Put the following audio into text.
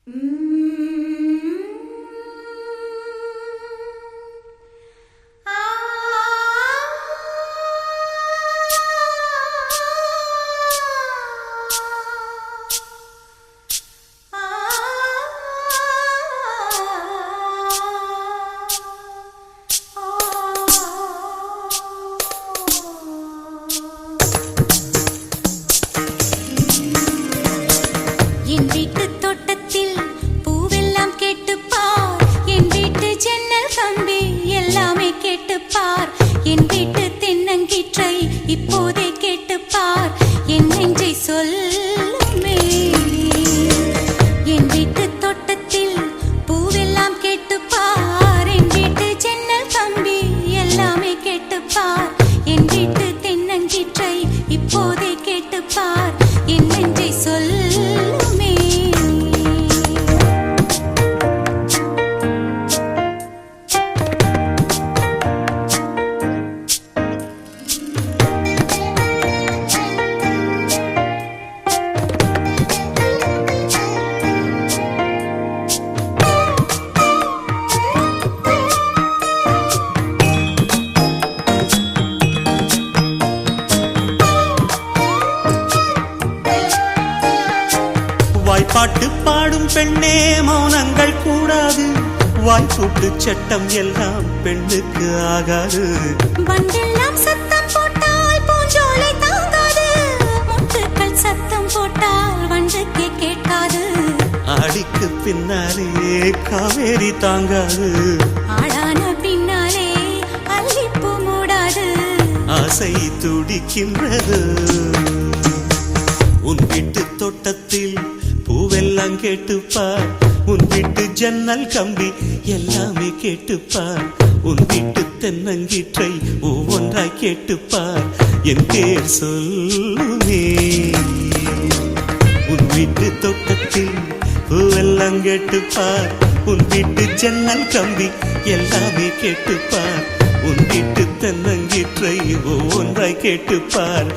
என் வீட்டு தோட்டத்தில் பூவெல்லாம் கேட்டுப்பார், என் வீட்டு ஜன்னல் கம்பி எல்லாமே கேட்டுப்பார், என் வீட்டு தென்னங்கீற்றை இப்போதே கேட்டுப்பார், என் நெஞ்சை சொல்லுமே. என் வீட்டு தோட்டத்தில் பூவெல்லாம் கேட்டுப்பார், என் வீட்டு ஜன்னல் கம்பி எல்லாமே கேட்டுப்பார், என் வீட்டு தென்னங்கீற்றை இப்போதே கேட்டுப்பார், என் நெஞ்சை சொல்லுமே. வாய்ப்பாட்டு பாடும் பெண்ணே மௌனங்கள் கூடாது, வாய்ப்பூட்டு சட்டம் எல்லாம் பெண்ணுக்கு ஆகாது. வண்டெல்லாம் சத்தம் போட்டால் பூஞ்சோலை தாங்காது, முட்டுக்கள் சத்தம் போட்டால் வண்டுக்கே கேட்காது. ஆடிக்கு பின்னாலே காவேரி தாங்காது, ஆடான பின்னாலே அல்லிப்பூ மூடாது. ஆசை துடிக்கின்றது. உன் வீட்டு தோட்டத்தில் பூவெல்லாம் கேட்டுப்பார், உன் வீட்டு ஜன்னல் கம்பி எல்லாமே கேட்டுப்பார், உன் வீட்டு தென்னங்கீற்றை ஒவ்வொன்றாய் கேட்டுப்பார், என் பேர் சொல்லுமே. உன் வீட்டு தோட்டத்தில் பூவெல்லாம் கேட்டுப்பார், உன் வீட்டு ஜன்னல் கம்பி எல்லாமே கேட்டுப்பார், உன் வீட்டு தென்னங்கீற்றை ஒவ்வொன்றாய் கேட்டுப்பார்.